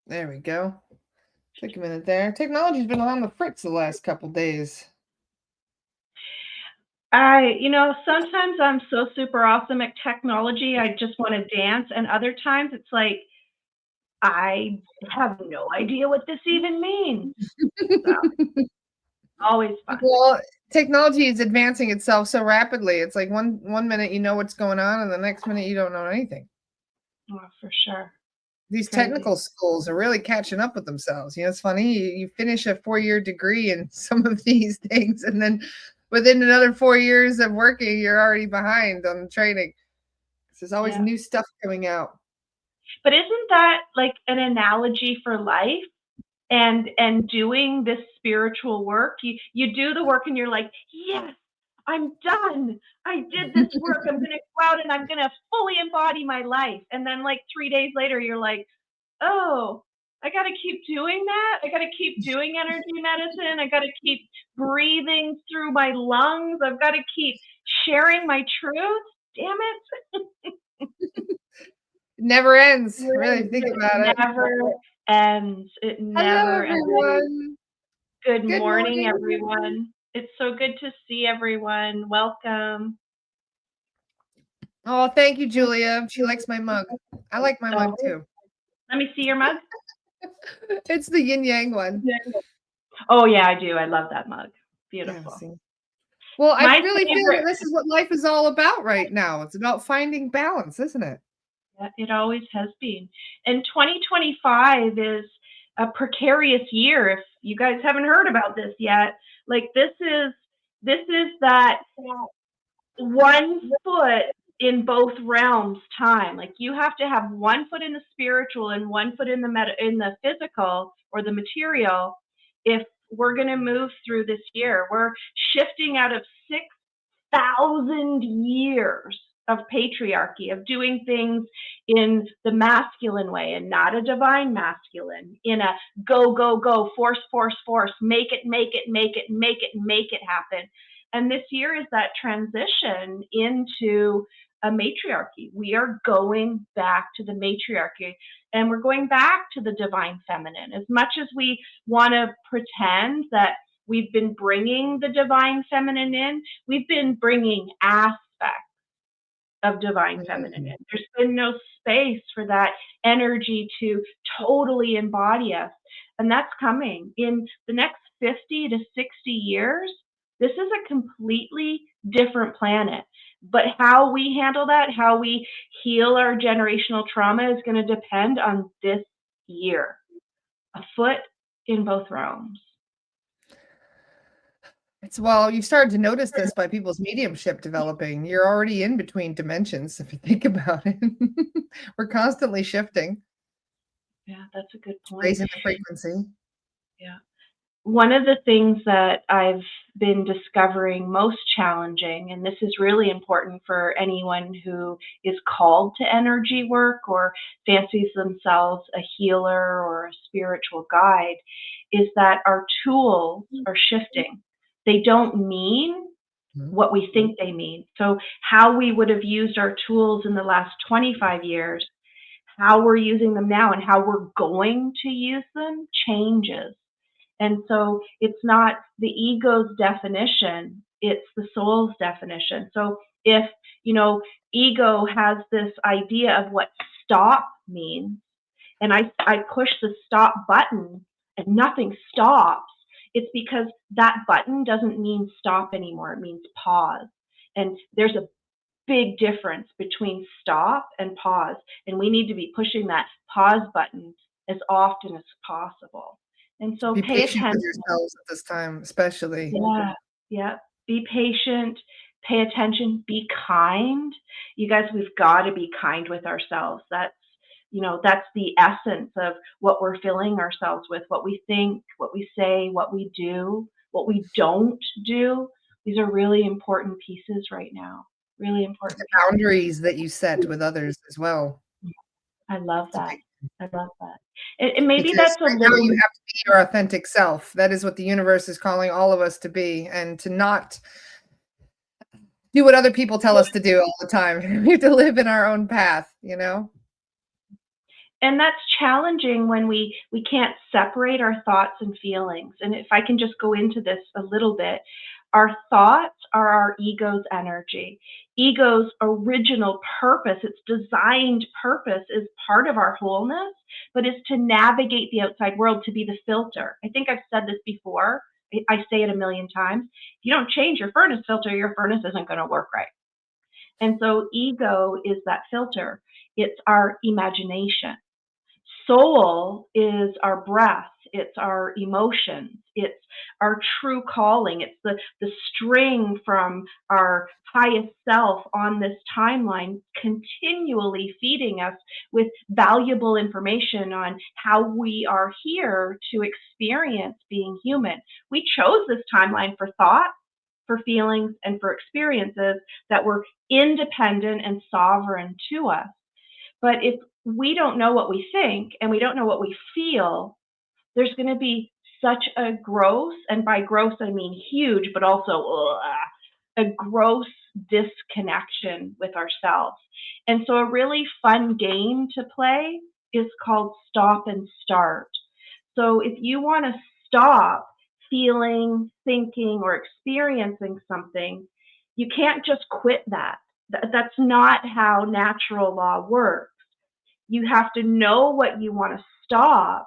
There we go. Took a minute there. Technology's been on the fritz the last couple days. Sometimes I'm so super awesome at technology, I just want to dance. And other times it's like, I have no idea what this even means. So, always fun. Well, technology is advancing itself so rapidly. It's like one minute you know what's going on, and the next minute you don't know anything. Oh, for sure. These Crazy. technical schools are really catching up with themselves. It's funny. You finish a 4-year degree in some of these things, and then within another 4 years of working, you're already behind on the training. There's always Yeah. new stuff coming out. But isn't that like an analogy for life and doing this spiritual work? You do the work and you're like, yes, I'm done. I did this work. I'm going to go out and I'm going to fully embody my life. And then like 3 days later, you're like, oh, I got to keep doing that. I got to keep doing energy medicine. I got to keep breathing through my lungs. I've got to keep sharing my truth. Damn it. It never ends. Really think It about it. never ends. It Hello, never ends. everyone. Good Good morning, morning. everyone. It's so good to see everyone. Welcome. Oh, thank you, Julia. She likes my mug. I like my mug Oh, too. let me see your mug. It's the yin yang one. Oh, yeah, I do. I love that mug. Yeah, Beautiful. see. Well, I My really feel that favorite. this is what life is all about right now. It's about finding balance, isn't it? Yeah, it always has been. And 2025 is a precarious year. If you guys haven't heard about this yet, like this is that one foot in both realms time. Like you have to have one foot in the spiritual and one foot in the physical or the material if we're going to move through this year. We're shifting out of 6,000 years of patriarchy, of doing things in the masculine way and not a divine masculine, in a go, go, go, force, force, force, make it, make it, make it, make it, make it happen. And this year is that transition into a matriarchy. We are going back to the matriarchy and we're going back to the divine feminine. As much as we want to pretend that we've been bringing the divine feminine in, we've been bringing aspects of divine feminine in. There's been no space for that energy to totally embody us. And that's coming in the next 50 to 60 years. This is a completely different planet. But how we handle that, how we heal our generational trauma is going to depend on this year. A foot in both realms. Well, you've started to notice this by people's mediumship developing. You're already in between dimensions, if you think about it. We're constantly shifting, Yeah, that's a good point. raising the frequency. Yeah. One of the things that I've been discovering most challenging, and this is really important for anyone who is called to energy work or fancies themselves a healer or a spiritual guide, is that our tools are shifting. They don't mean what we think they mean. So, how we would have used our tools in the last 25 years, how we're using them now, and how we're going to use them changes. And so it's not the ego's definition, it's the soul's definition. So if, ego has this idea of what stop means, and I push the stop button and nothing stops, it's because that button doesn't mean stop anymore. It means pause. And there's a big difference between stop and pause. And we need to be pushing that pause button as often as possible. And so Be pay patient with attention. yourselves at this time, especially. Yeah, yeah. Be patient, pay attention, be kind. You guys, we've got to be kind with ourselves. That's the essence of what we're filling ourselves with, what we think, what we say, what we do, what we don't do. These are really important pieces right now. Really important The pieces. boundaries that you set with others as well. I love It's a that. big I love that. And maybe because that's a right now little. you have to be your authentic self. That is what the universe is calling all of us to be, and to not do what other people tell us to do all the time. We have to live in our own path. And that's challenging when we can't separate our thoughts and feelings. And if I can just go into this a little bit, our thoughts are our ego's energy. Ego's original purpose, its designed purpose, is part of our wholeness, but is to navigate the outside world, to be the filter. I think I've said this before. I say it a million times. If you don't change your furnace filter, your furnace isn't going to work right. And so ego is that filter. It's our imagination. Soul is our breath, it's our emotions, it's our true calling, it's the string from our highest self on this timeline, continually feeding us with valuable information on how we are here to experience being human. We chose this timeline for thought, for feelings, and for experiences that were independent and sovereign to us. But if we don't know what we think and we don't know what we feel, there's going to be such a gross, and by gross I mean huge, but also a gross disconnection with ourselves. And so a really fun game to play is called Stop and Start. So if you want to stop feeling, thinking, or experiencing something, you can't just quit that. That's not how natural law works. You have to know what you want to stop,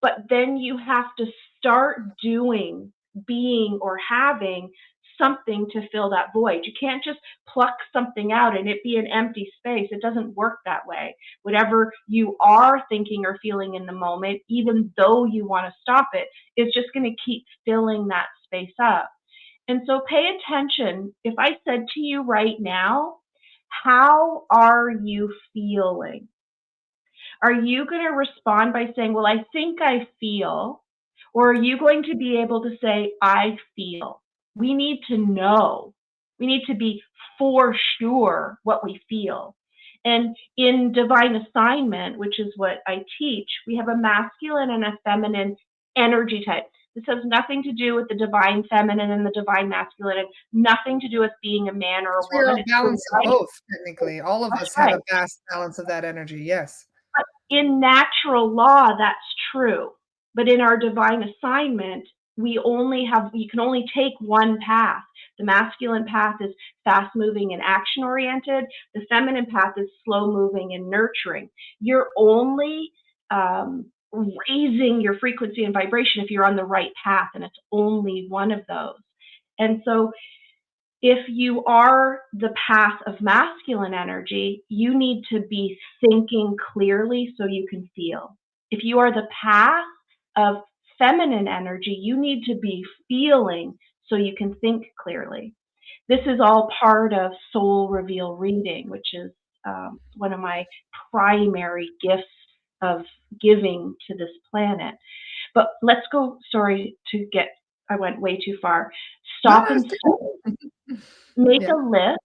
but then you have to start doing, being, or having something to fill that void. You can't just pluck something out and it be an empty space. It doesn't work that way. Whatever you are thinking or feeling in the moment, even though you want to stop it, is just going to keep filling that space up. And so pay attention. If I said to you right now, how are you feeling? Are you going to respond by saying, well, I think I feel? Or are you going to be able to say, I feel? We need to know. We need to be for sure what we feel. And in divine assignment, which is what I teach, we have a masculine and a feminine energy type. This has nothing to do with the divine feminine and the divine masculine, and nothing to do with being a man or a We are woman. a It's balance of right. both, technically. All of That's us have right. a vast balance of that energy. Yes. But in natural law, that's true. But in our divine assignment, you can only take one path. The masculine path is fast moving and action oriented. The feminine path is slow moving and nurturing. You're only raising your frequency and vibration if you're on the right path, and it's only one of those. And so if you are the path of masculine energy, you need to be thinking clearly so you can feel. If you are the path of feminine energy, you need to be feeling so you can think clearly. This is all part of soul reveal reading, which is one of my primary gifts of giving to this planet. But let's go, sorry to get, I went way too far. No, Stop that's and good. start. Make Yeah. a list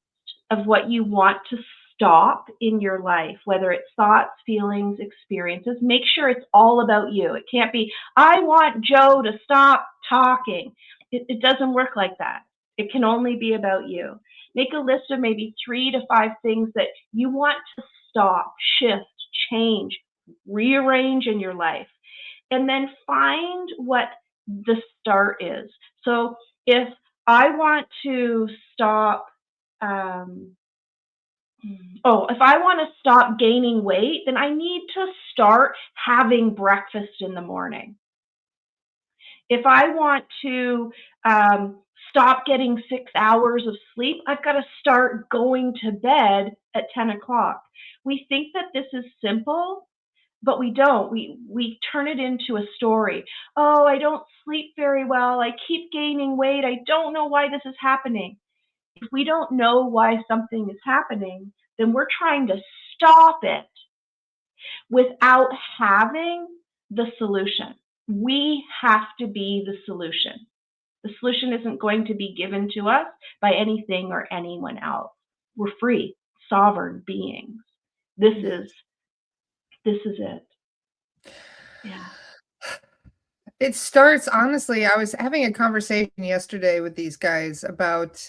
of what you want to stop in your life, whether it's thoughts, feelings, experiences. Make sure it's all about you. It can't be, I want Joe to stop talking. It doesn't work like that. It can only be about you. Make a list of maybe 3 to 5 things that you want to stop, shift, change, rearrange in your life. And then find what the start is. So if I want to stop, um, if I want to stop gaining weight, then I need to start having breakfast in the morning. If I want to stop getting 6 hours of sleep, I've got to start going to bed at 10 o'clock. We think that this is simple, but we don't. We turn it into a story. Oh, I don't sleep very well. I keep gaining weight. I don't know why this is happening. If we don't know why something is happening, then we're trying to stop it without having the solution. We have to be the solution. The solution isn't going to be given to us by anything or anyone else. We're free, sovereign beings. This is it. Yeah. It starts, honestly, I was having a conversation yesterday with these guys about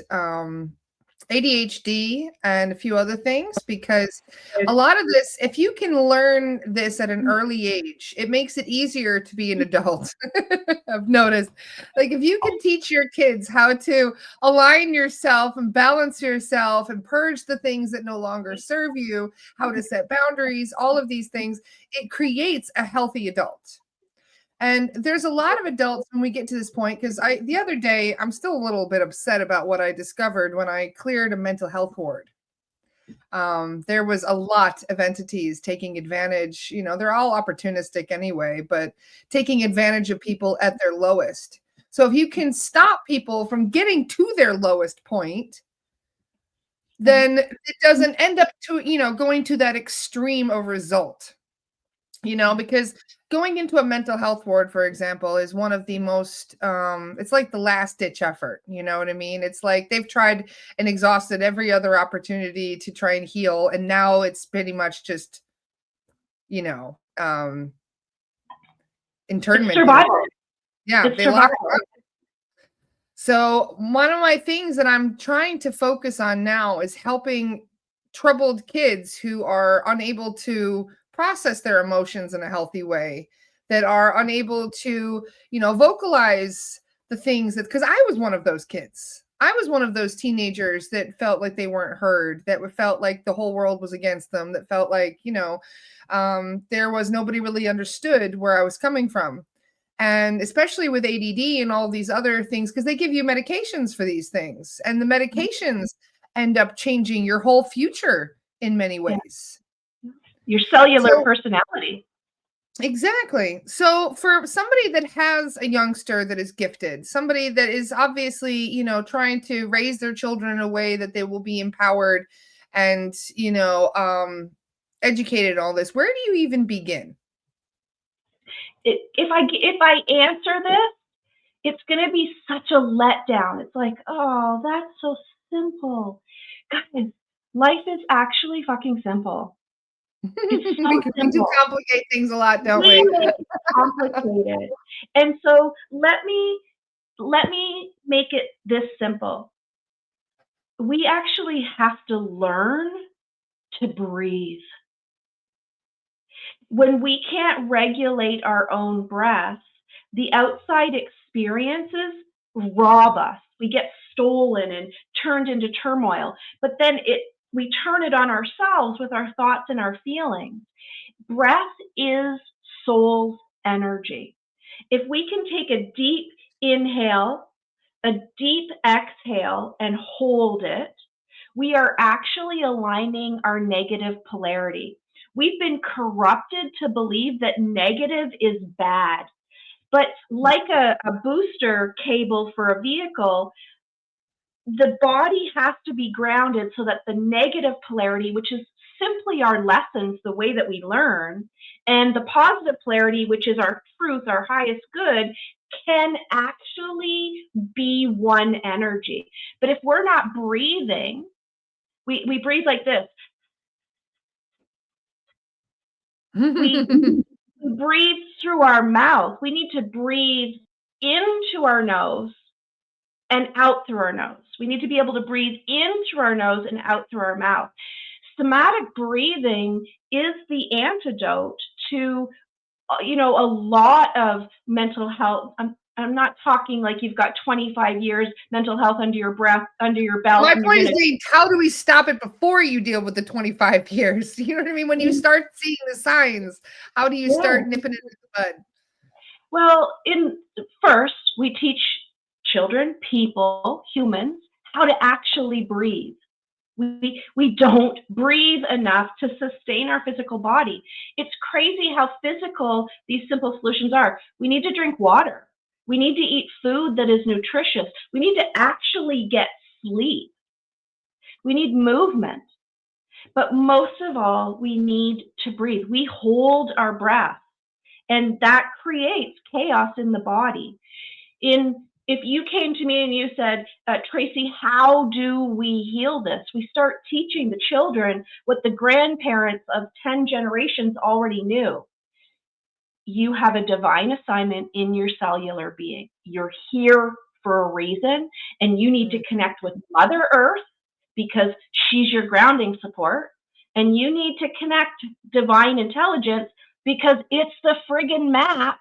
ADHD and a few other things, because a lot of this, if you can learn this at an early age, it makes it easier to be an adult. I've noticed, like, if you can teach your kids how to align yourself and balance yourself and purge the things that no longer serve you, how to set boundaries, all of these things, it creates a healthy adult. And there's a lot of adults when we get to this point, because the other day, I'm still a little bit upset about what I discovered when I cleared a mental health ward. There was a lot of entities taking advantage. They're all opportunistic anyway, but taking advantage of people at their lowest. So if you can stop people from getting to their lowest point, then it doesn't end up going to that extreme of result. Because going into a mental health ward, for example, is one of the most, it's like the last ditch effort. You know what I mean? It's like they've tried and exhausted every other opportunity to try and heal. And now it's pretty much just, you know, um, internment. It's survival. Yeah, It's they survival. lock them up. So one of my things that I'm trying to focus on now is helping troubled kids who are unable to process their emotions in a healthy way, that are unable to, vocalize the things that, because I was one of those kids. I was one of those teenagers that felt like they weren't heard, that felt like the whole world was against them, that felt like, there was nobody really understood where I was coming from. And especially with ADD and all these other things, because they give you medications for these things, and the medications end up changing your whole future in many ways. Your cellular personality. Exactly. So for somebody that has a youngster that is gifted, somebody that is obviously, trying to raise their children in a way that they will be empowered and, educated, all this, where do you even begin? If I answer this, it's going to be such a letdown. It's like, oh, that's so simple. Guys, life is actually fucking simple. It's so We do complicate things a lot, don't we? Make it complicated. And so let me make it this simple. We actually have to learn to breathe. When we can't regulate our own breath, the outside experiences rob us. We get stolen and turned into turmoil. But then we turn it on ourselves with our thoughts and our feelings. Breath is soul's energy. If we can take a deep inhale, a deep exhale, and hold it, we are actually aligning our negative polarity. We've been corrupted to believe that negative is bad. But like a booster cable for a vehicle, the body has to be grounded so that the negative polarity, which is simply our lessons, the way that we learn, and the positive polarity, which is our truth, our highest good, can actually be one energy. But if we're not breathing, we breathe like this. We breathe through our mouth. We need to breathe into our nose and out through our nose. We need to be able to breathe in through our nose and out through our mouth. Somatic breathing is the antidote to, a lot of mental health. I'm not talking like you've got 25 years mental health under your belt. My point is, how do we stop it before you deal with the 25 years? You know what I mean? When you start seeing the signs, how do you start nipping it in the bud? Well, first, we teach children, people, humans, how to actually breathe. We don't breathe enough to sustain our physical body. It's crazy how physical these simple solutions are. We need to drink water. We need to eat food that is nutritious. We need to actually get sleep. We need movement. But most of all, we need to breathe. We hold our breath, and that creates chaos in the body. If you came to me and you said, Traci, how do we heal this? We start teaching the children what the grandparents of 10 generations already knew. You have a divine assignment in your cellular being. You're here for a reason, and you need to connect with Mother Earth because she's your grounding support. And you need to connect divine intelligence because it's the friggin' map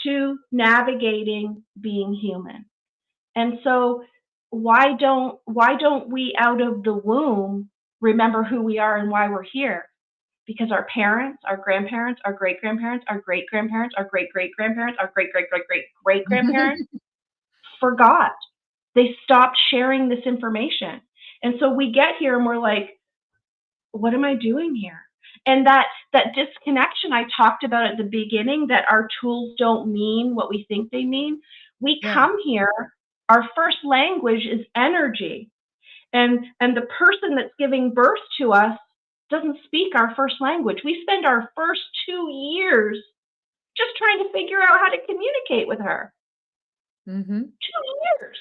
to navigating being human. And so why don't we out of the womb remember who we are and why we're here? Because our parents, our grandparents, our great-grandparents, our great-grandparents, our great-great-grandparents, our great-great-great-great-great-grandparents forgot. They stopped sharing this information. And so we get here and we're like, what am I doing here? And that disconnection I talked about at the beginning, that our tools don't mean what we think they mean. We Yeah. come here, our first language is energy. And the person that's giving birth to us doesn't speak our first language. We spend our first 2 years just trying to figure out how to communicate with her. 2 years.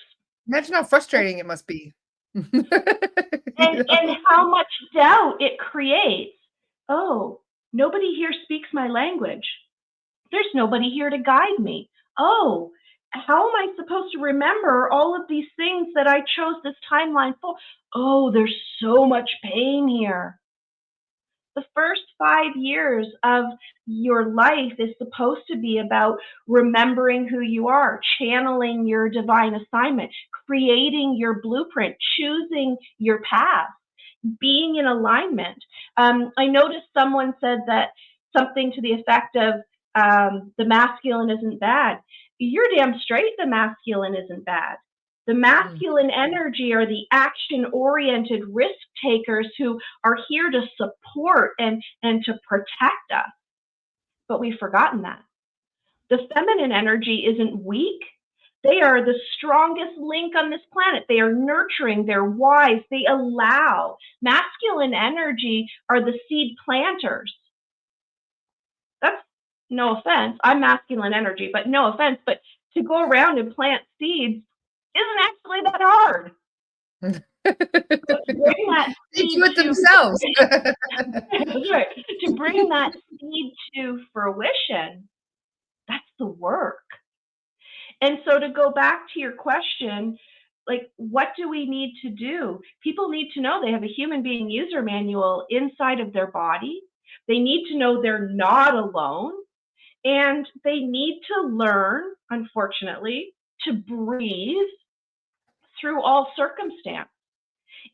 Imagine how frustrating it must be. And how much doubt it creates. Oh, nobody here speaks my language. There's nobody here to guide me. Oh, how am I supposed to remember all of these things that I chose this timeline for? Oh, there's so much pain here. The first 5 years of your life is supposed to be about remembering who you are, channeling your divine assignment, creating your blueprint, choosing your path, being in alignment. I noticed someone said that something to the effect of the masculine isn't bad. You're damn straight the masculine isn't bad. The masculine energy are the action-oriented risk takers who are here to support and to protect us. But we've forgotten that. The feminine energy isn't weak. They are the strongest link on this planet. They are nurturing, they're wise, they allow. Masculine energy are the seed planters. That's no offense. I'm masculine energy, but no offense. But to go around and plant seeds isn't actually that hard. To bring that They seed do it to themselves. That's right. To bring that seed to fruition, that's the work. And so to go back to your question, like, what do we need to do? People need to know they have a human being user manual inside of their body. They need to know they're not alone. And they need to learn, unfortunately, to breathe through all circumstance.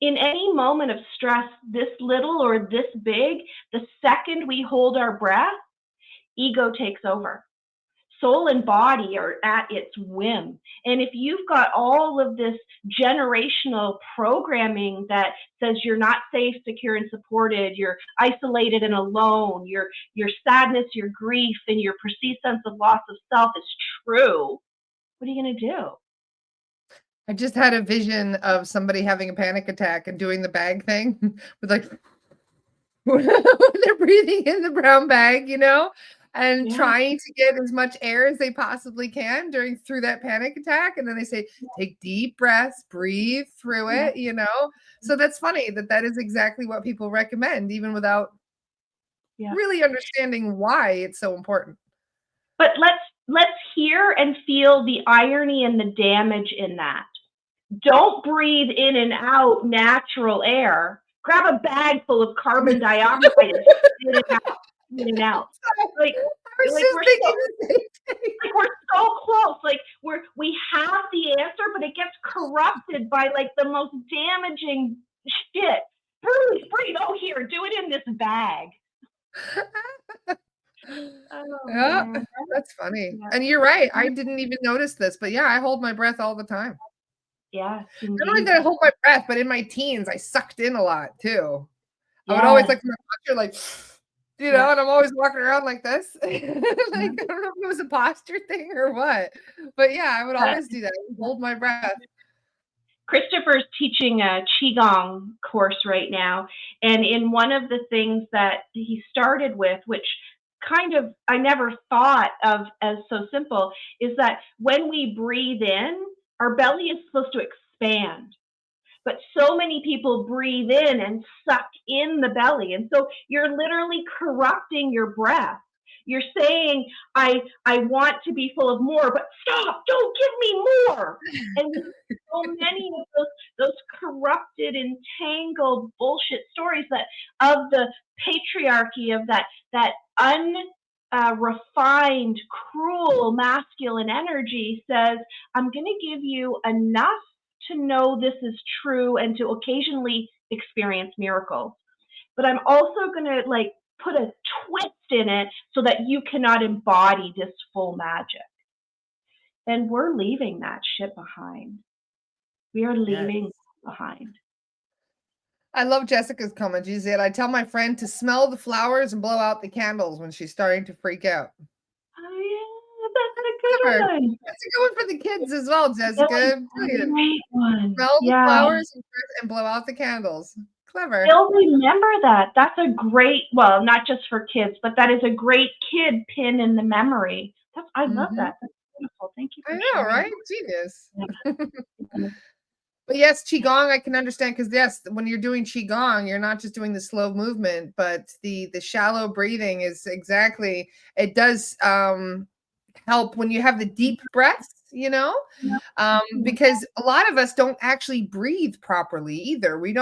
In any moment of stress, this little or this big, the second we hold our breath, ego takes over. Soul and body are at its whim. And if you've got all of this generational programming that says you're not safe, secure, and supported, you're isolated and alone, your sadness, your grief, and your perceived sense of loss of self is true, what are you going to do? I just had a vision of somebody having a panic attack and doing the bag thing with like when they're breathing in the brown bag, and trying to get as much air as they possibly can through that panic attack. And then they say, take deep breaths, breathe through it, So that's funny that is exactly what people recommend, even without really understanding why it's so important. But let's hear and feel the irony and the damage in that. Don't breathe in and out natural air. Grab a bag full of carbon dioxide and spit it out. Spit it out. Like we're so close. Like we have the answer, but it gets corrupted by like the most damaging shit. Breathe. Oh, here, do it in this bag. Yeah, that's funny. And you're right. I didn't even notice this, but I hold my breath all the time. Yeah. Not only did I hold my breath, but in my teens, I sucked in a lot too. I would always my posture, like, and I'm always walking around like this. Like, I don't know if it was a posture thing or what, but I would always do that. I would hold my breath. Christopher's teaching a Qigong course right now. And in one of the things that he started with, which kind of I never thought of as so simple, is that when we breathe in, our belly is supposed to expand. But so many people breathe in and suck in the belly. And so you're literally corrupting your breath. You're saying, I want to be full of more, but stop, don't give me more. And so many of those corrupted, entangled bullshit stories that of the patriarchy, of that refined, cruel, masculine energy says, I'm going to give you enough to know this is true and to occasionally experience miracles. But I'm also going to like put a twist in it so that you cannot embody this full magic. And we're leaving that shit behind. We are leaving behind. I love Jessica's comment. She said, I tell my friend to smell the flowers and blow out the candles when she's starting to freak out. Oh, yeah, that's a good one. That's a good one for the kids as well, Jessica. Great one. Smell the Yeah. flowers and blow out the candles. Clever. They'll remember that. That's a great, well, not just for kids, but that is a great kid pin in the memory. I love that. That's beautiful. Thank you for I know, sharing. right? Genius. Yeah. But yes, Qigong, I can understand because yes, when you're doing Qigong, you're not just doing the slow movement, but the shallow breathing is exactly, it does help when you have the deep breaths, you know, because a lot of us don't actually breathe properly either. We're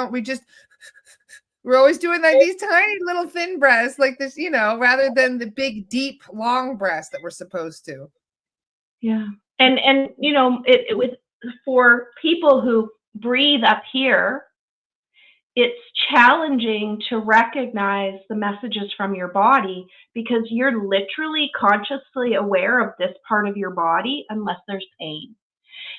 always doing like these tiny little thin breaths like this, you know, rather than the big, deep, long breaths that we're supposed to. Yeah. And you know, it was for people who breathe up here, it's challenging to recognize the messages from your body because you're literally consciously aware of this part of your body unless there's pain.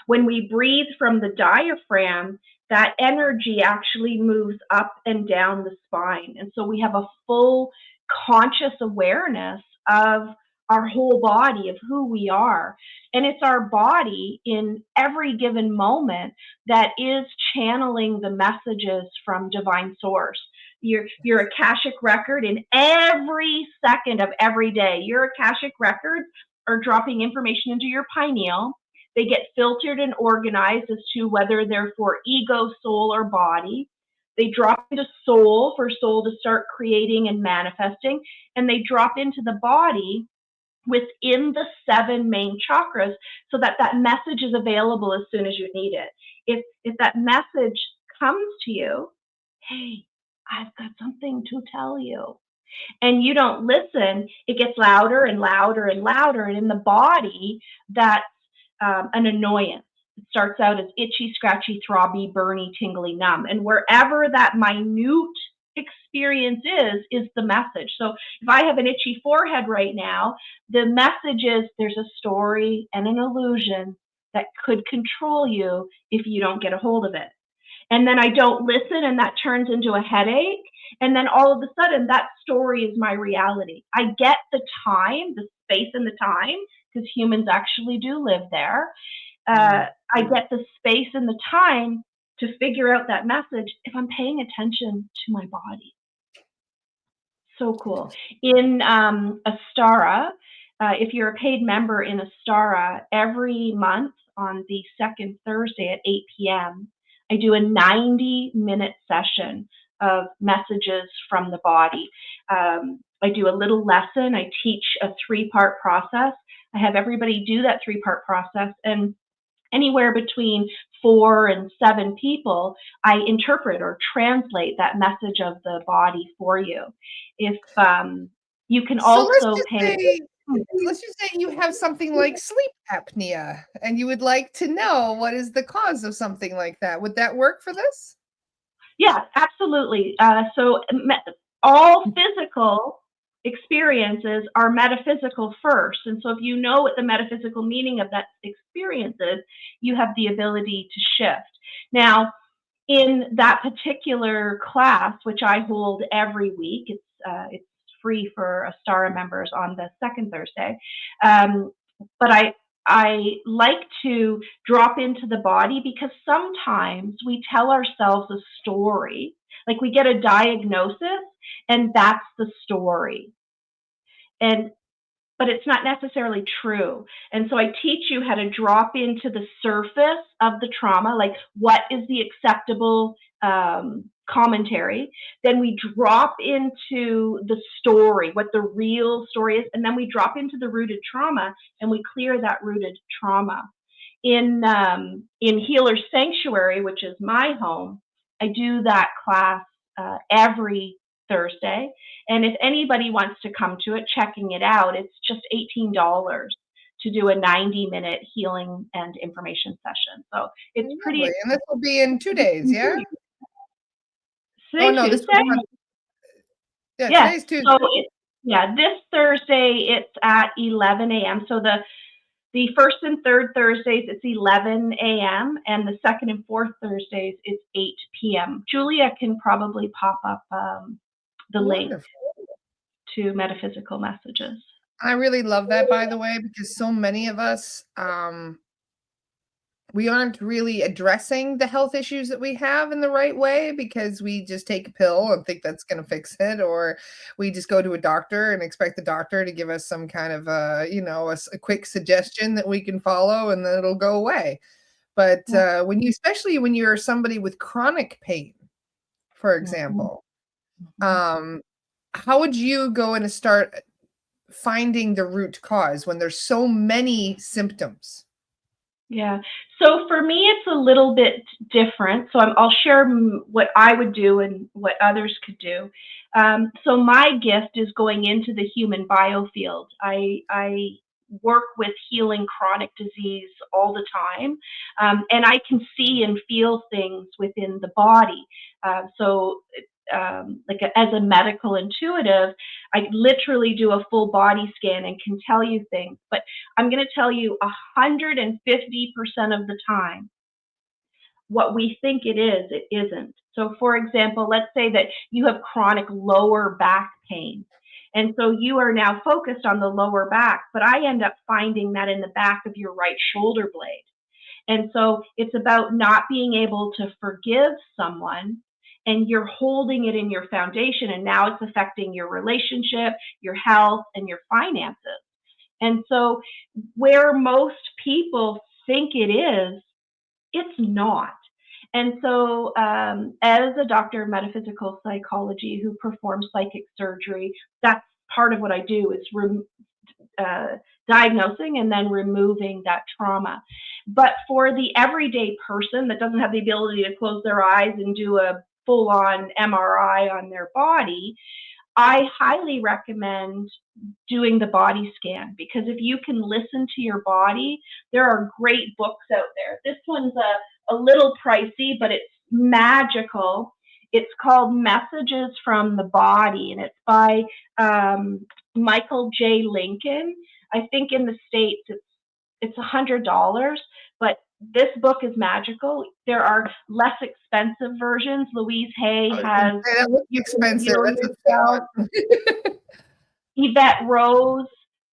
When we breathe from the diaphragm, that energy actually moves up and down the spine. And so we have a full conscious awareness of our whole body, of who we are. And it's our body in every given moment that is channeling the messages from divine source. Your Akashic record in every second of every day. Your Akashic records are dropping information into your pineal. They get filtered and organized as to whether they're for ego, soul, or body. They drop into soul for soul to start creating and manifesting, and they drop into the body within the 7 main chakras so that that message is available as soon as you need it. If that message comes to you, hey, I've got something to tell you, and you don't listen, it gets louder and louder and louder, and in the body, that's an annoyance. It starts out as itchy, scratchy, throbby, burny, tingly, numb. And wherever that minute experience is the message. So if I have an itchy forehead right now, the message is there's a story and an illusion that could control you if you don't get a hold of it. And then I don't listen, and that turns into a headache. And then all of a sudden, that story is my reality. I get the time, the space and the time, because humans actually do live there. I get the space and the time to figure out that message if I'm paying attention to my body. So cool. In Starr, if you're a paid member in Starr, every month on the second Thursday at 8 p.m., I do a 90-minute session of messages from the body. I do a little lesson. I teach a 3-part process. I have everybody do that 3-part process, and anywhere between 4 and 7 people, I interpret or translate that message of the body for you. If you can also pay. Let's just say you have something like sleep apnea and you would like to know what is the cause of something like that. Would that work for this? Yeah, absolutely. So all physical experiences are metaphysical first. And so if you know what the metaphysical meaning of that experience is, you have the ability to shift. Now, in that particular class, which I hold every week, it's free for Starr members on the second Thursday. But I like to drop into the body because sometimes we tell ourselves a story, like we get a diagnosis and that's the story. But it's not necessarily true. And so I teach you how to drop into the surface of the trauma, like what is the acceptable commentary, then we drop into the story, what the real story is, and then we drop into the rooted trauma and we clear that rooted trauma. In Healer Sanctuary, which is my home, I do that class every Thursday. And if anybody wants to come to it, checking it out, it's just $18 to do a 90-minute healing and information session. So it's Lovely. And this will be in 2 days, yeah? Today, Oh no, this Tuesday? was yeah, Yes. today's Tuesday. So this Thursday it's at 11 a.m. So the first and third Thursdays it's 11 a.m. and the second and fourth Thursdays it's 8 p.m. Julia can probably pop up the link to Metaphysical Messages. I really love that, by the way, because so many of us, we aren't really addressing the health issues that we have in the right way because we just take a pill and think that's going to fix it, or we just go to a doctor and expect the doctor to give us some kind of a quick suggestion that we can follow and then it'll go away. But especially when you're somebody with chronic pain, for example, how would you go and start finding the root cause when there's so many symptoms? Yeah. So for me, it's a little bit different. So I'll share what I would do and what others could do. So my gift is going into the human biofield. I work with healing chronic disease all the time, and I can see and feel things within the body. As a medical intuitive, I literally do a full body scan and can tell you things. But I'm going to tell you 150% of the time, what we think it isn't. So for example, let's say that you have chronic lower back pain. And so you are now focused on the lower back, but I end up finding that in the back of your right shoulder blade. And so it's about not being able to forgive someone, and you're holding it in your foundation, and now it's affecting your relationship, your health, and your finances. And so where most people think it is, it's not. And so as a doctor of metaphysical psychology who performs psychic surgery, that's part of what I do is diagnosing and then removing that trauma. But for the everyday person that doesn't have the ability to close their eyes and do a full-on MRI on their body, I highly recommend doing the body scan, because if you can listen to your body, there are great books out there. This one's a little pricey, but it's magical. It's called Messages from the Body, and it's by Michael J. Lincoln. I think in the States it's $100, but this book is magical. There are less expensive versions. Louise Hay has. That looks expensive. Yvette Rose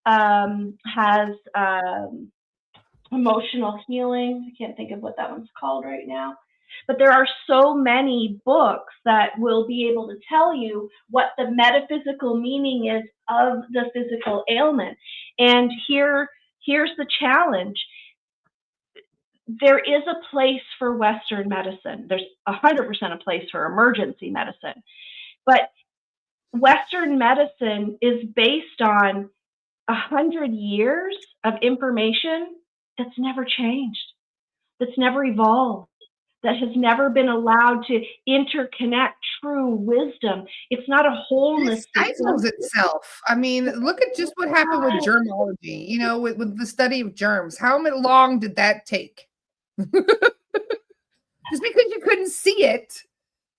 has emotional healing. I can't think of what that one's called right now. But there are so many books that will be able to tell you what the metaphysical meaning is of the physical ailment. And here's the challenge. There is a place for Western medicine. There's 100% a place for emergency medicine. But Western medicine is based on 100 years of information that's never changed, that's never evolved, that has never been allowed to interconnect true wisdom. It's not a wholeness. It cycles itself. I mean, look at just what happened with germology, with the study of germs. How long did that take? Just because you couldn't see it,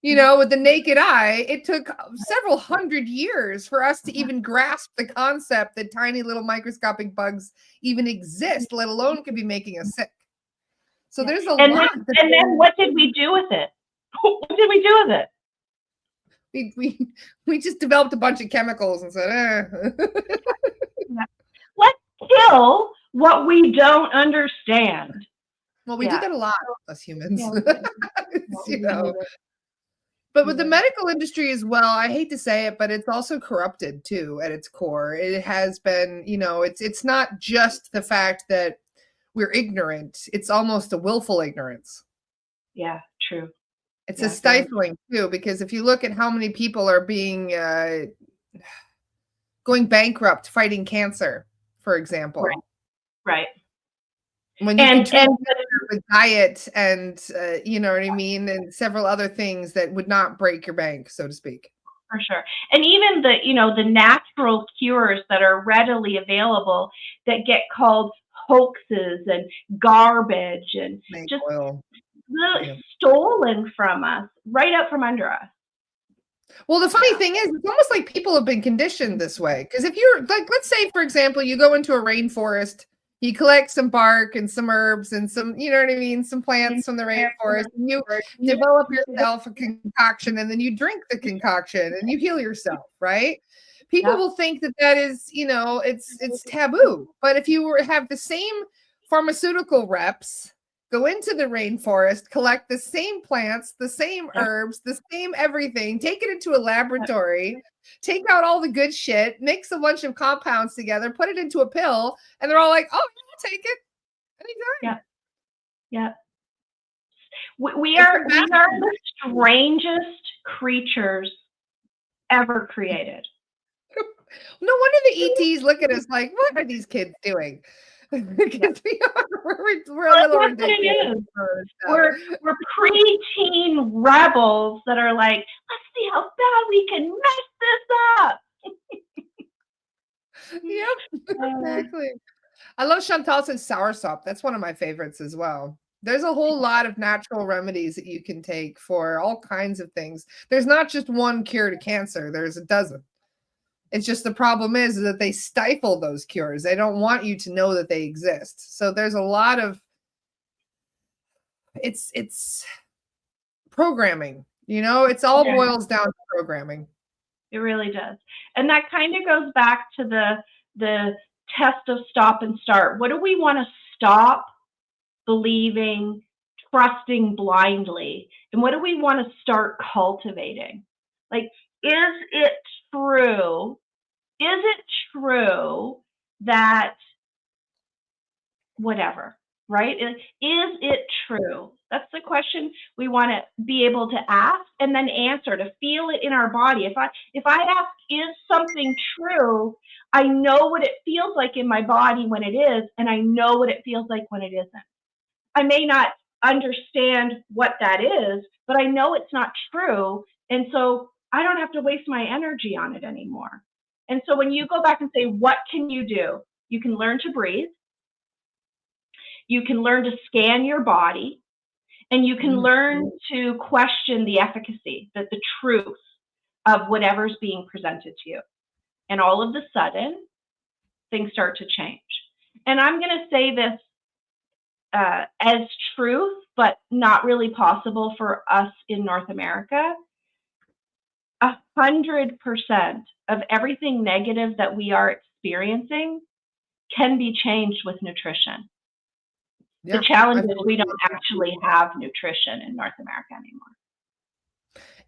with the naked eye, it took several hundred years for us to even grasp the concept that tiny little microscopic bugs even exist, let alone could be making us sick. So there's a lot. And then what did we do with it? What did we do with it? We just developed a bunch of chemicals and said, Let's kill what we don't understand. Well, we do that a lot, us humans. But with the medical industry as well, I hate to say it, but it's also corrupted too at its core. It has been, it's not just the fact that we're ignorant. It's almost a willful ignorance. Yeah, true. It's a Yeah, very stifling too, because if you look at how many people are being going bankrupt fighting cancer, for right, example, right. when you can treat And cancer with diet and you know what I mean, and several other things that would not break your bank, so to speak. for sure. And even the, the natural cures that are readily available that get called hoaxes and garbage and Snake just oil. Yeah. stolen from us, right out from under us. Well, the funny Yeah. thing is, it's almost like people have been conditioned this way. Because if you're like, let's say, for example, you go into a rainforest, you collect some bark and some herbs and some, you know what I mean, some plants from the rainforest, and you develop yourself a concoction, and then you drink the concoction and you heal yourself, right? People Yep. will think that that is, it's taboo. But if you have the same pharmaceutical reps go into the rainforest, collect the same plants, the same Yep. herbs, the same everything, take it into a laboratory, take out all the good shit, mix a bunch of compounds together, put it into a pill, and they're all like, "Oh, I'll take it anytime." Yep. Yep. We It's a are the strangest creatures ever created. no wonder the ETs look at us like, "What are these kids doing?" Yep. Because we're a Well, little that's what it ridiculous is. for stuff. We're preteen rebels that are like, let's see how bad we can mess this up. Yep, Uh, exactly. I love Chantal's soursop. That's one of my favorites as well. There's a whole lot of natural remedies that you can take for all kinds of things. There's not just one cure to cancer, there's a dozen. It's just the problem is that they stifle those cures. They don't want you to know that they exist. So there's a lot of it's programming. It's all yeah, boils down to programming. it really does. And that kind of goes back to the test of stop and start. What do we want to stop believing, trusting blindly? And what do we want to start cultivating? Like, is it true? Is it true that whatever, right? Is it true? That's the question we want to be able to ask and then answer, to feel it in our body. If I ask, is something true? I know what it feels like in my body when it is, and I know what it feels like when it isn't. I may not understand what that is, but I know it's not true. And so I don't have to waste my energy on it anymore. And so when you go back and say, what can you do? You can learn to breathe. You can learn to scan your body, and you can Mm. learn to question the efficacy, the truth of whatever's being presented to you. And all of a sudden, things start to change. And I'm going to say this as truth, but not really possible for us in North America. 100% of everything negative that we are experiencing can be changed with nutrition. The Yeah, I challenge is fully we don't agree. actually have nutrition in North America anymore.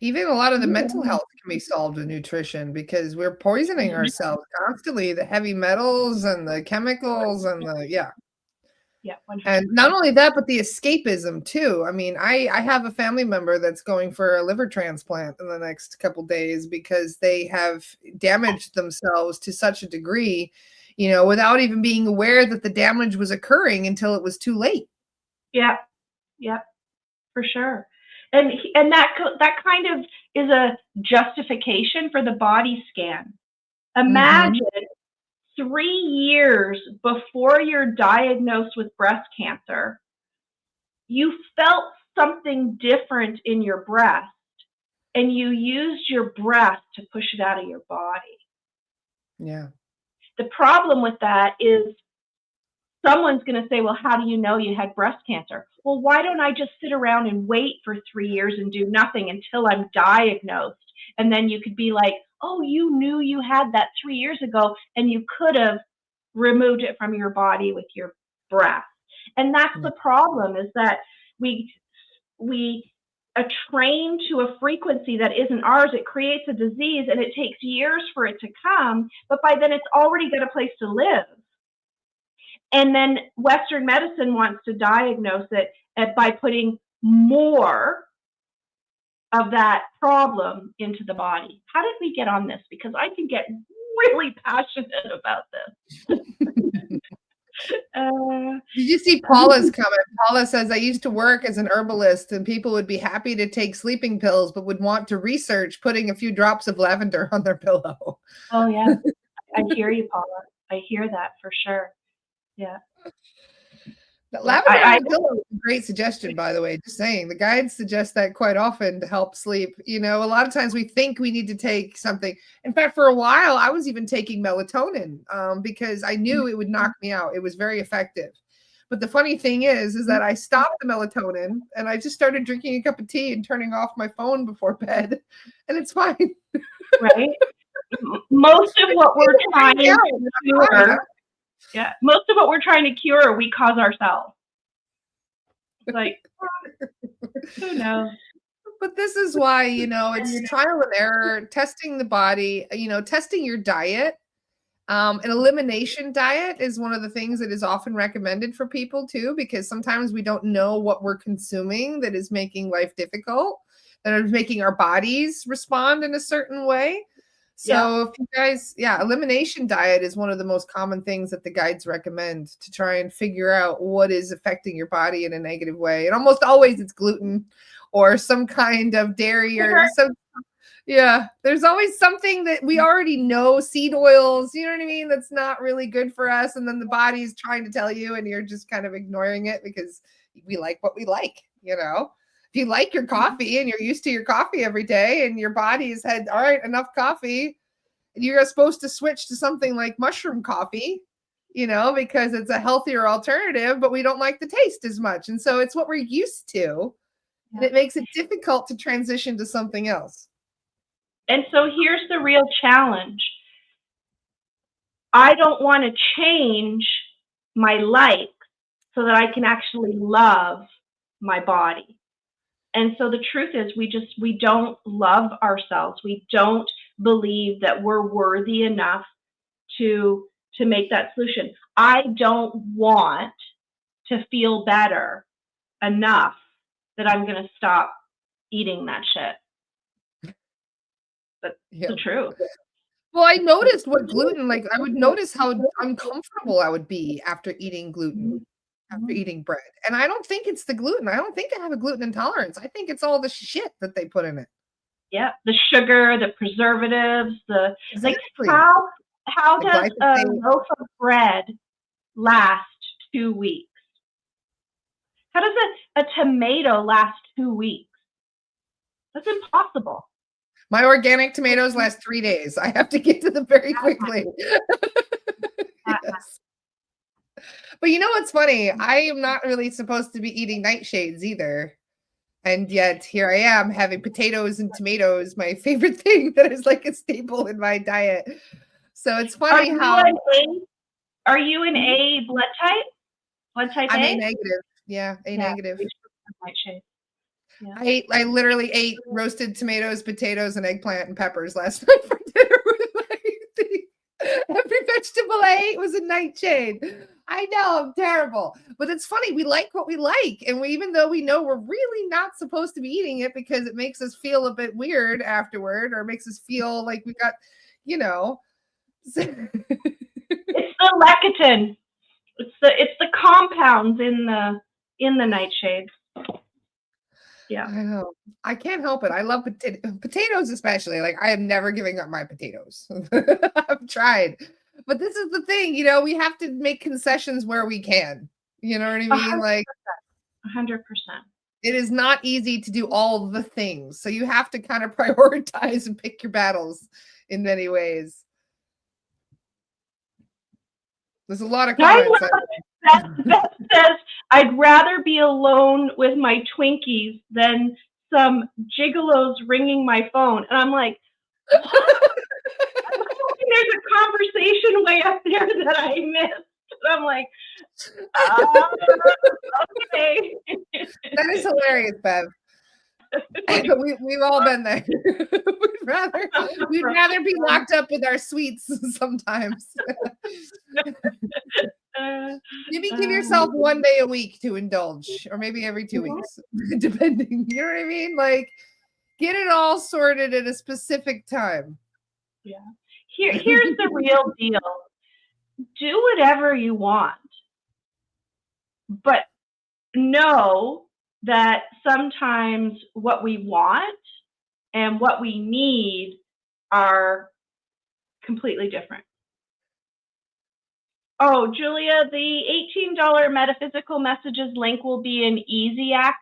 Even a lot of the mental health can be solved with nutrition because we're poisoning ourselves constantly, the heavy metals and the chemicals and yeah. Yeah, 100%. And not only that, but the escapism too. I mean, I have a family member that's going for a liver transplant in the next couple days because they have damaged themselves to such a degree, without even being aware that the damage was occurring until it was too late. Yeah, yeah, for sure. And that kind of is a justification for the body scan. Mhm. Imagine 3 years before you're diagnosed with breast cancer, you felt something different in your breast, and you used your breath to push it out of your body. Yeah. The problem with that is someone's going to say, well, how do you know you had breast cancer? Well, why don't I just sit around and wait for 3 years and do nothing until I'm diagnosed? And then you could be like, oh, you knew you had that 3 years ago, and you could have removed it from your body with your breath. And that's Yeah. the problem, is that we train to a frequency that isn't ours. It creates a disease, and it takes years for it to come, but by then it's already got a place to live. And then Western medicine wants to diagnose it by putting more of that problem into the body. How did we get on this? Because I can get really passionate about this. Did you see Paula's comment? Paula says, I used to work as an herbalist and people would be happy to take sleeping pills, but would want to research putting a few drops of lavender on their pillow. Oh, yeah. I hear you, Paula. I hear that for sure. Yeah. Lavender on the pillow is a great suggestion, by the way. Just saying, the guides suggest that quite often to help sleep. You know, a lot of times we think we need to take something. In fact, for a while, I was even taking melatonin because I knew it would knock me out. It was very effective. But the funny thing is that I stopped the melatonin and I just started drinking a cup of tea and turning off my phone before bed, and it's fine. Right? Most of what we're trying to cure, most of what we're trying to cure, we cause ourselves. It's like, who knows? But this is why, you know, it's trial and error, testing the body, you know, testing your diet. An elimination diet is one of the things that is often recommended for people too, because sometimes we don't know what we're consuming that is making life difficult, that is making our bodies respond in a certain way. So if you guys, elimination diet is one of the most common things that the guides recommend to try and figure out what is affecting your body in a negative way. And almost always it's gluten or some kind of dairy or some. Yeah, there's always something that we already know, seed oils, you know what I mean? That's not really good for us. And then the body's trying to tell you, and you're just kind of ignoring it because we like what we like, you know? If you like your coffee and you're used to your coffee every day and your body's had, all right, enough coffee, and you're supposed to switch to something like mushroom coffee, you know, because it's a healthier alternative, but we don't like the taste as much. And so it's what we're used to. And it makes it difficult to transition to something else. And so here's the real challenge. I don't want to change my life so that I can actually love my body. And so the truth is we don't love ourselves. We don't believe that we're worthy enough to make that solution. I don't want to feel better enough that I'm going to stop eating that shit. That's the truth. Well, I noticed what gluten, like I would notice how uncomfortable I would be after eating gluten, after eating bread. And I don't think it's the gluten. I don't think I have a gluten intolerance. I think it's all the shit that they put in it. Yeah, the sugar, the preservatives, Exactly. like how does a loaf of bread last 2 weeks? How does a tomato last 2 weeks? That's impossible. My organic tomatoes last 3 days. I have to get to them very quickly. Yes. But you know what's funny? I am not really supposed to be eating nightshades either. And yet here I am having potatoes and tomatoes, my favorite thing that is like a staple in my diet. So it's funny how. Are you an A blood type? Blood type I'm A? A negative. Yeah, A negative. Nightshade. Yeah. I literally ate roasted tomatoes, potatoes, and eggplant and peppers last night for dinner. Every vegetable I ate was a nightshade. I know, I'm terrible. But it's funny, we like what we like. And even though we know we're really not supposed to be eating it because it makes us feel a bit weird afterward, or makes us feel like we got, you know. It's the lecithin. It's the compounds in the nightshade. Yeah. I know. I can't help it. I love potatoes, especially. Like, I am never giving up my potatoes. I've tried. But this is the thing, you know, we have to make concessions where we can. You know what I mean? 100%. Like 100%. It is not easy to do all the things. So you have to kind of prioritize and pick your battles in many ways. There's a lot of comments. That says, I'd rather be alone with my Twinkies than some gigolos ringing my phone. And I'm like, what? I'm hoping there's a conversation way up there that I missed. And I'm like, okay. That is hilarious, Bev. We've all been there. We'd rather be locked up with our sweets sometimes. Maybe give yourself 1 day a week to indulge, or maybe every 2 weeks, depending. You know what I mean? Like, Get it all sorted at a specific time. Yeah. Here's the real deal. Do whatever you want, but know that sometimes what we want and what we need are completely different. Oh, Julia, the $18 metaphysical messages link will be in easy access.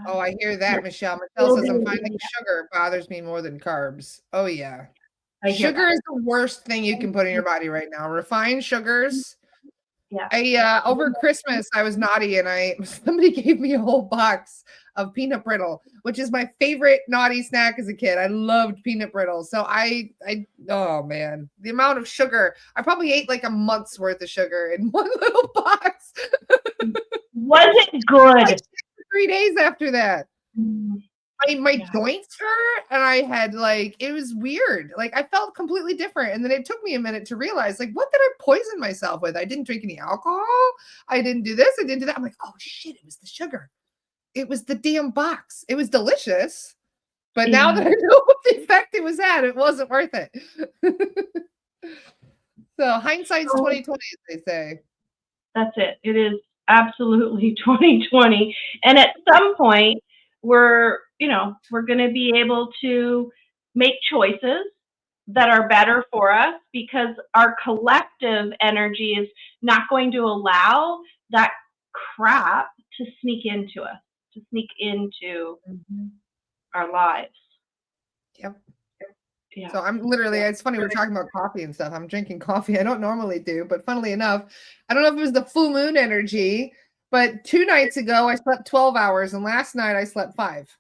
Oh, I hear that, Michelle. Michelle says I'm finding sugar bothers me more than carbs. Oh yeah. Sugar is the worst thing you can put in your body right now. Refined sugars. Yeah. I over Christmas I was naughty and somebody gave me a whole box of peanut brittle, which is my favorite naughty snack as a kid. I loved peanut brittle. So I oh man, the amount of sugar. I probably ate like a month's worth of sugar in one little box. Was it good? Like 3 days after that. Mm. My joints hurt and I had like, it was weird. Like I felt completely different. And then it took me a minute to realize, like, what did I poison myself with? I didn't drink any alcohol. I didn't do this. I didn't do that. I'm like, oh shit, it was the sugar. It was the damn box. It was delicious. But now that I know what the effect it was at, it wasn't worth it. So hindsight's 2020, as they say. That's it. It is absolutely 2020. And at some point, we're going to be able to make choices that are better for us because our collective energy is not going to allow that crap to sneak into us, to sneak into our lives. Yep. Yeah. So I'm literally, it's funny, we're talking about coffee and stuff. I'm drinking coffee. I don't normally do, but funnily enough, I don't know if it was the full moon energy, but 2 nights ago I slept 12 hours and last night I slept 5.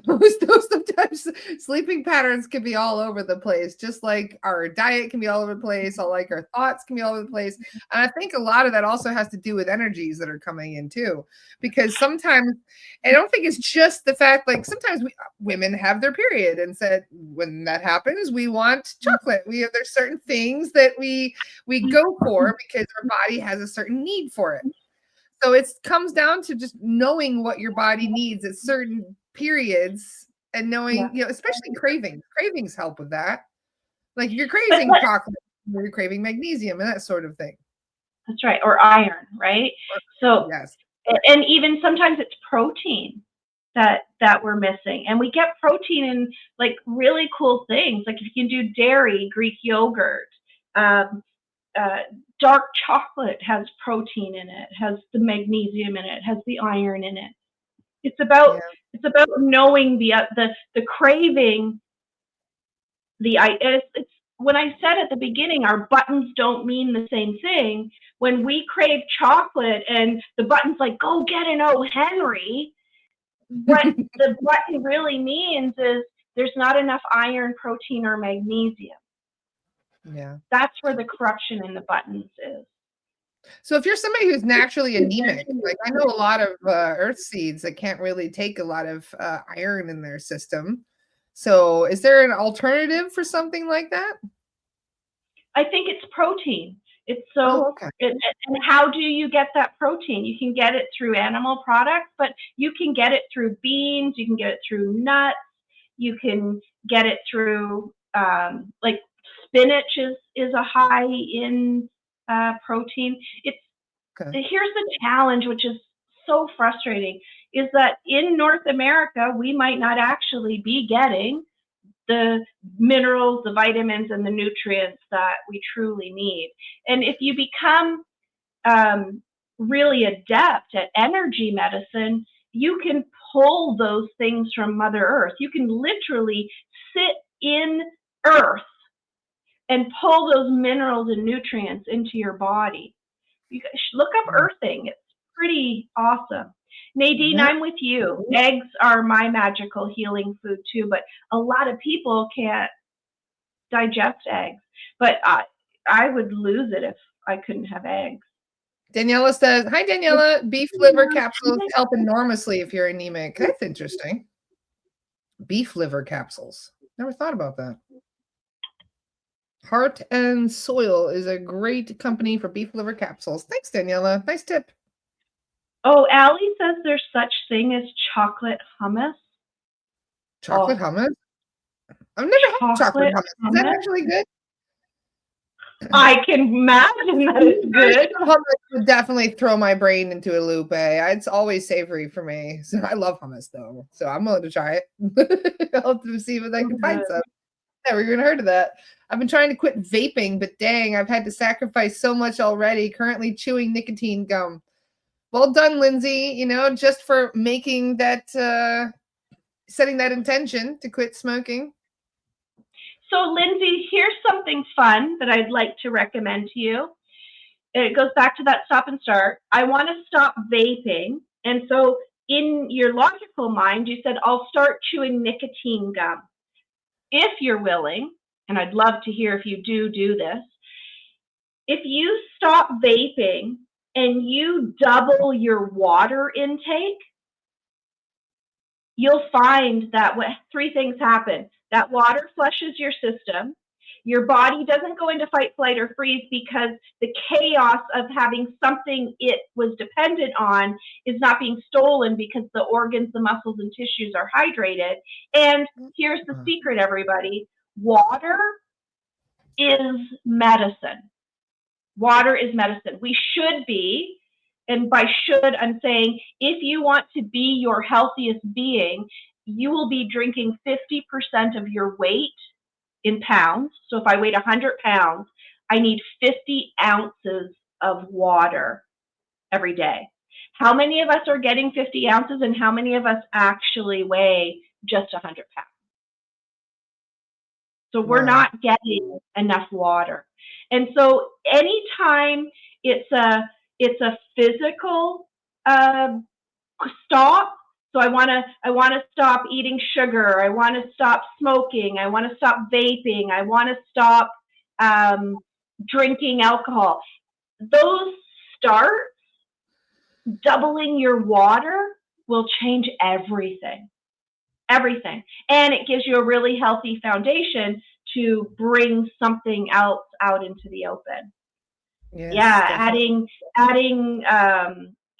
Those sometimes sleeping patterns can be all over the place, just like our diet can be all over the place, all like our thoughts can be all over the place. And I think a lot of that also has to do with energies that are coming in too, because sometimes I don't think it's just the fact, like sometimes women have their period and said when that happens we want chocolate. There's certain things that we go for because our body has a certain need for it. So it comes down to just knowing what your body needs at certain periods and knowing, especially cravings. Cravings help with that. Like if you're craving chocolate, you're craving magnesium and that sort of thing. That's right. Or iron, right? So yes. And even sometimes it's protein that we're missing. And we get protein in like really cool things. Like if you can do dairy, Greek yogurt, dark chocolate has protein in it, has the magnesium in it, has the iron in it. It's about knowing the craving. It's when I said at the beginning, our buttons don't mean the same thing. When we crave chocolate and the button's like, go get an O. Henry, what the button really means is there's not enough iron, protein, or magnesium. Yeah. That's where the corruption in the buttons is. So if you're somebody who's naturally anemic, like I know a lot of earth seeds that can't really take a lot of iron in their system. So is there an alternative for something like that? I think it's protein. It's so, and how do you get that protein? You can get it through animal products, but you can get it through beans, you can get it through nuts, you can get it through, like spinach is a high in protein. Here's the challenge, which is so frustrating, is that in North America, we might not actually be getting the minerals, the vitamins, and the nutrients that we truly need. And if you become really adept at energy medicine, you can pull those things from Mother Earth. You can literally sit in Earth and pull those minerals and nutrients into your body. You look up earthing. It's pretty awesome. Nadine, I'm with you. Eggs are my magical healing food too, but a lot of people can't digest eggs. But I would lose it if I couldn't have eggs. Daniela says, hi, Daniela. Beef liver capsules help enormously if you're anemic. That's interesting. Beef liver capsules. Never thought about that. Heart and Soil is a great company for beef liver capsules. Thanks, Daniela. Nice tip. Oh, Allie says there's such thing as chocolate hummus. Chocolate Oh, hummus? I've never had chocolate chocolate hummus. Is that hummus. actually good? I can imagine that it's good. Hummus would definitely throw my brain into a loop. It's always savory for me. So I love hummus though. So I'm willing to try it. I'll have to see if I So can find good. some. Never even heard of that. I've been trying to quit vaping, but dang, I've had to sacrifice so much already. Currently chewing nicotine gum. Well done, Lindsay, just for making that setting that intention to quit smoking. So, Lindsay, here's something fun that I'd like to recommend to you. It goes back to that stop and start. I want to stop vaping. And so, in your logical mind, you said, I'll start chewing nicotine gum. If you're willing, and I'd love to hear if you do this, if you stop vaping and you double your water intake, you'll find that three things happen. That water flushes your system. Your body doesn't go into fight, flight, or freeze because the chaos of having something it was dependent on is not being stolen because the organs, the muscles, and tissues are hydrated. And here's the secret, everybody. Water is medicine. Water is medicine. We should be, and by should, I'm saying if you want to be your healthiest being, you will be drinking 50% of your weight in pounds. So if I weighed 100 pounds, I need 50 ounces of water every day. How many of us are getting 50 ounces and how many of us actually weigh just 100 pounds? So we're not getting enough water. And so anytime it's a physical stop, so I want to stop eating sugar, I want to stop smoking, I want to stop vaping, I want to stop drinking alcohol. Those starts, doubling your water will change everything. Everything. And it gives you a really healthy foundation to bring something else out into the open. Yes, Yeah, definitely. adding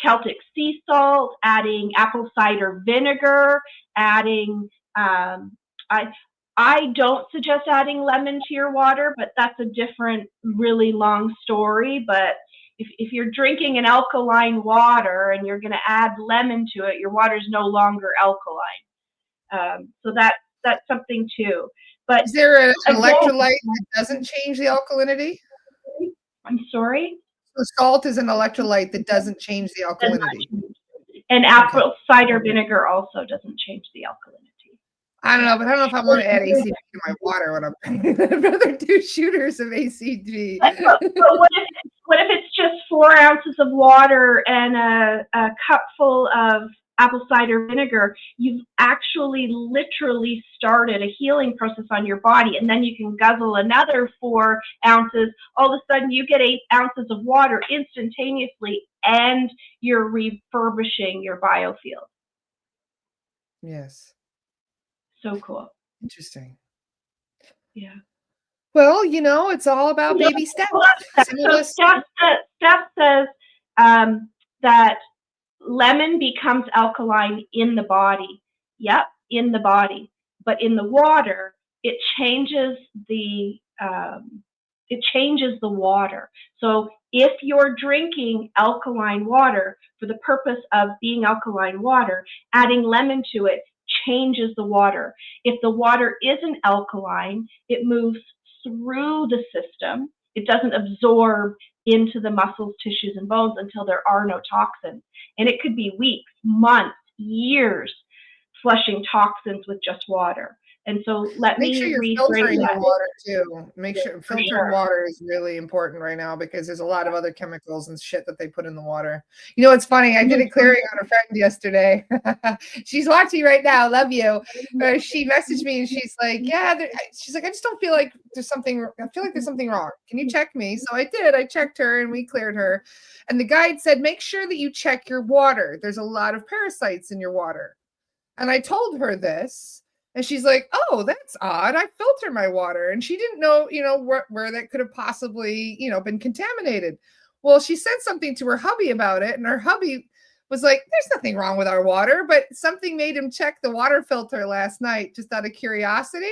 Celtic sea salt, adding apple cider vinegar, adding I don't suggest adding lemon to your water, but that's a different, really long story. But if you're drinking an alkaline water and you're going to add lemon to it, your water is no longer alkaline. So that's something too. But Is there an again, electrolyte that doesn't change the alkalinity? I'm sorry. So salt is an electrolyte that doesn't change the alkalinity. And Okay. apple cider vinegar also doesn't change the alkalinity. I don't know, but I don't know if I want to add ACV to my water when I'm I'd rather do shooters of ACV. But what if it's just 4 ounces of water and a cup full of apple cider vinegar? You've actually literally started a healing process on your body, and then you can guzzle another 4 ounces. All of a sudden, you get 8 ounces of water instantaneously, and you're refurbishing your biofield. Yes. So cool. Interesting. Yeah. Well, it's all about baby steps. So Steph says that lemon becomes alkaline in the body. Yep, in the body. But in the water, it changes the water. So if you're drinking alkaline water for the purpose of being alkaline water, adding lemon to it changes the water. If the water isn't alkaline, it moves through the system. It doesn't absorb into the muscles, tissues, and bones until there are no toxins. And it could be weeks, months, years flushing toxins with just water. And so Make sure you're rephrase filtering that. your water too. Make sure filtered sure. water is really important right now because there's a lot of other chemicals and shit that they put in the water. It's funny. I did a clearing on a friend yesterday. She's watching right now. Love you. She messaged me and she's like, "Yeah." She's like, "I just don't feel like there's something. I feel like there's something wrong. Can you check me?" So I did. I checked her and we cleared her. And the guide said, "Make sure that you check your water. There's a lot of parasites in your water." And I told her this. And she's like, "Oh, that's odd. I filter my water." And she didn't know, where that could have possibly, been contaminated. Well, she said something to her hubby about it. And her hubby was like, there's nothing wrong with our water, but something made him check the water filter last night just out of curiosity.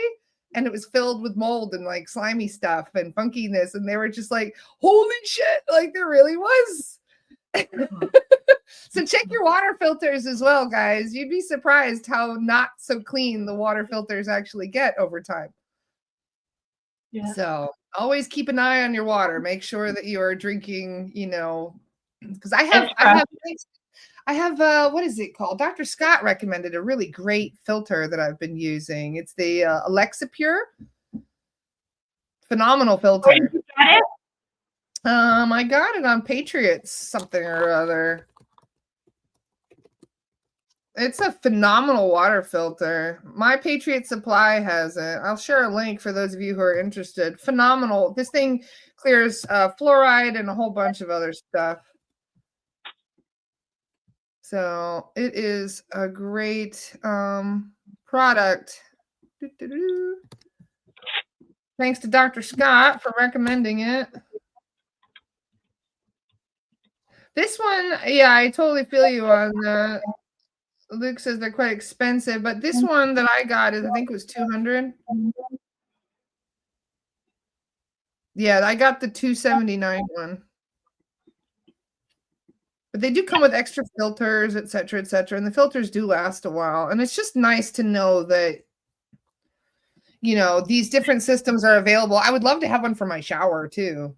And it was filled with mold and like slimy stuff and funkiness. And they were just like, holy shit, like there really was. So check your water filters as well, guys. You'd be surprised how not so clean the water filters actually get over time. Yeah. So always keep an eye on your water. Make sure that you are drinking, because I have what is it called? Dr. Scott recommended a really great filter that I've been using. It's the Alexa Pure. Phenomenal filter. Where did you get it? I got it on Patriots something or other. It's a phenomenal water filter. My Patriot Supply has it. I'll share a link for those of you who are interested. Phenomenal. This thing clears fluoride and a whole bunch of other stuff. So it is a great product. Thanks to Dr. Scott for recommending it. This one, yeah, I totally feel you on that. Luke says they're quite expensive, but this one that I got is, I think it was $200. Yeah, I got the $279 one. But they do come with extra filters, et cetera, and the filters do last a while. And it's just nice to know that, these different systems are available. I would love to have one for my shower too,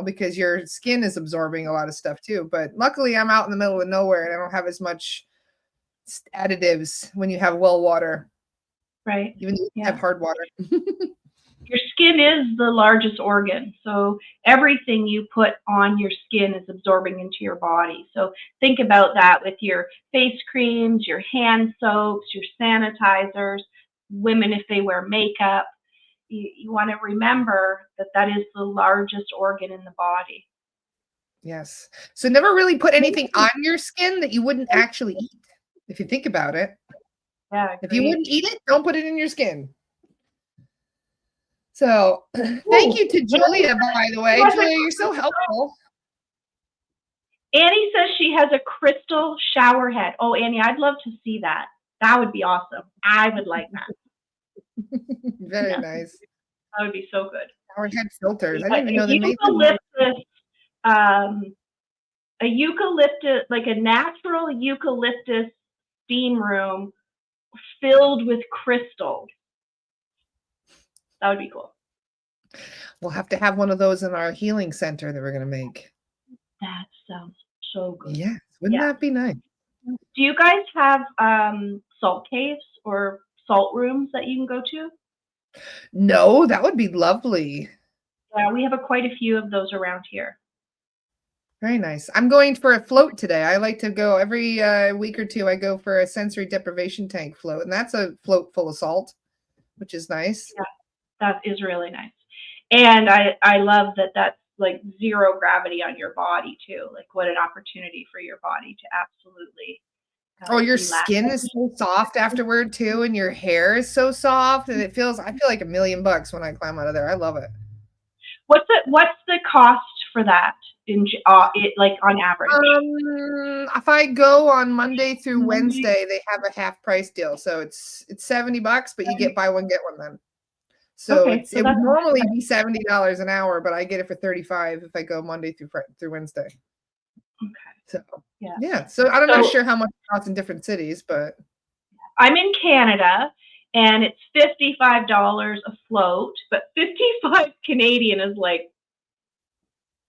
because your skin is absorbing a lot of stuff too. But luckily I'm out in the middle of nowhere and I don't have as much additives when you have well water. Right. Even though you have hard water. Your skin is the largest organ. So everything you put on your skin is absorbing into your body. So think about that with your face creams, your hand soaps, your sanitizers, women if they wear makeup. You want to remember that is the largest organ in the body. Yes. So never really put anything on your skin that you wouldn't actually eat, if you think about it. Yeah. If you wouldn't eat it, don't put it in your skin. So thank you to Julia, by the way. Julia, you're so helpful. Annie says she has a crystal shower head. Oh, Annie, I'd love to see that. That would be awesome. I would like that. Very nice. That would be so good. Shower head filters. I didn't even know they made them. A eucalyptus, like a natural eucalyptus steam room filled with crystals. That would be cool. We'll have to have one of those in our healing center that we're going to make. That sounds so good. Yes. Wouldn't that be nice? Do you guys have salt caves or salt rooms that you can go to? No, that would be lovely. Yeah, we have quite a few of those around here. Very nice. I'm going for a float today. I like to go every week or two. I go for a sensory deprivation tank float, and that's a float full of salt, which is nice. Yeah, that is really nice. And I love that that's like zero gravity on your body too. Like what an opportunity for your body to absolutely. Your skin is so soft afterward too, and your hair is so soft, and I feel like $1 million when I climb out of there. I love it. What's the cost for that like on average? If I go on Monday through Wednesday, they have a half price deal, so it's $70, but you get buy one get one then. So it would normally be $70 an hour, but I get it for $35 if I go Monday through Wednesday. Okay. So yeah. So I'm not sure how much it costs in different cities, but I'm in Canada and it's $55 a float, but 55 Canadian is like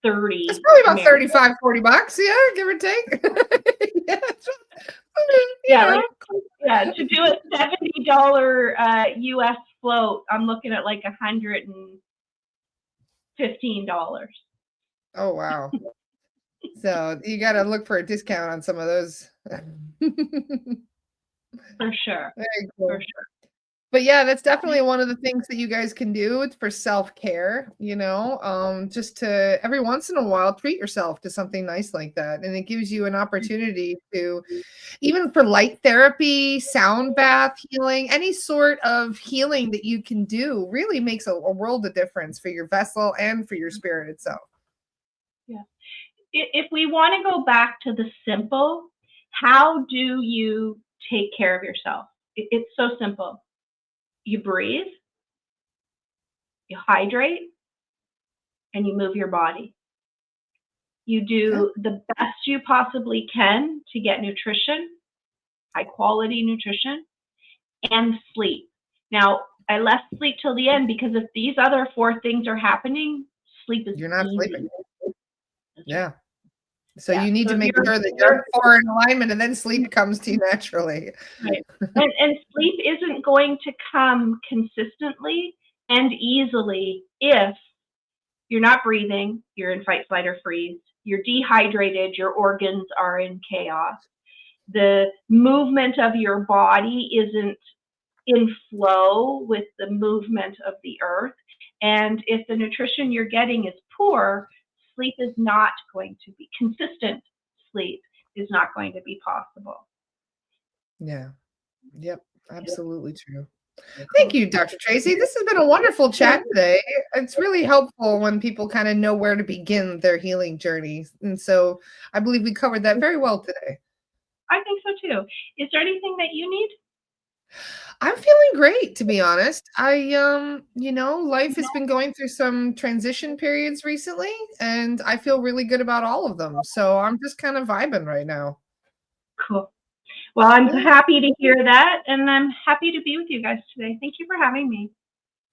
30. It's probably about $35-$40, yeah, give or take. Yeah, to do a $70 US float, I'm looking at like $115. Oh wow. So you got to look for a discount on some of those. For sure. Very cool. For sure. But yeah, that's definitely one of the things that you guys can do for self-care, just to every once in a while treat yourself to something nice like that. And it gives you an opportunity to, even for light therapy, sound bath healing, any sort of healing that you can do really makes a world of difference for your vessel and for your spirit itself. Yeah. If we want to go back to the simple, How do you take care of yourself? It's so simple. You breathe, you hydrate, and you move your body. You do the best you possibly can to get nutrition, high quality nutrition, and sleep. Now, I left sleep till the end because if these other 4 things are happening, sleep is You're not easy. sleeping. Yeah. So Yeah. you need So to if make you're, sure that you're 4 in alignment, and then sleep comes to you naturally. right. And sleep isn't going to come consistently and easily if you're not breathing, you're in fight, flight, or freeze, you're dehydrated, your organs are in chaos, the movement of your body isn't in flow with the movement of the earth. And if the nutrition you're getting is poor, sleep is not going to be consistent. Sleep is not going to be possible. Yeah. Yep. Absolutely true. Thank you, Dr. Traci. This has been a wonderful chat today. It's really helpful when people kind of know where to begin their healing journey. And so I believe we covered that very well today. I think so too. Is there anything that you need? I'm feeling great, to be honest. Life has been going through some transition periods recently, and I feel really good about all of them. So I'm just kind of vibing right now. Cool. Well, I'm Yeah. happy to hear that, and I'm happy to be with you guys today. Thank you for having me.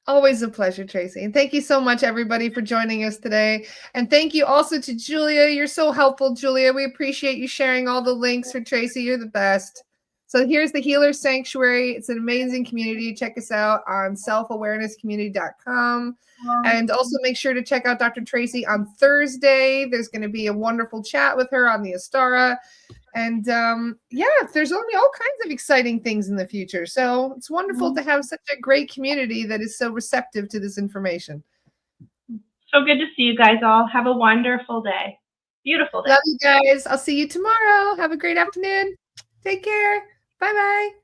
Always a pleasure, Traci. And thank you so much, everybody, for joining us today. And thank you also to Julia. You're so helpful, Julia. We appreciate you sharing all the links for Traci. You're the best. So here's the Healer Sanctuary. It's an amazing community. Check us out on selfawarenesscommunity.com. And also make sure to check out Dr. Traci on Thursday. There's going to be a wonderful chat with her on the Astara. And there's going to be all kinds of exciting things in the future. So it's wonderful to have such a great community that is so receptive to this information. So good to see you guys all. Have a wonderful day. Beautiful day. Love you guys. I'll see you tomorrow. Have a great afternoon. Take care. Bye-bye.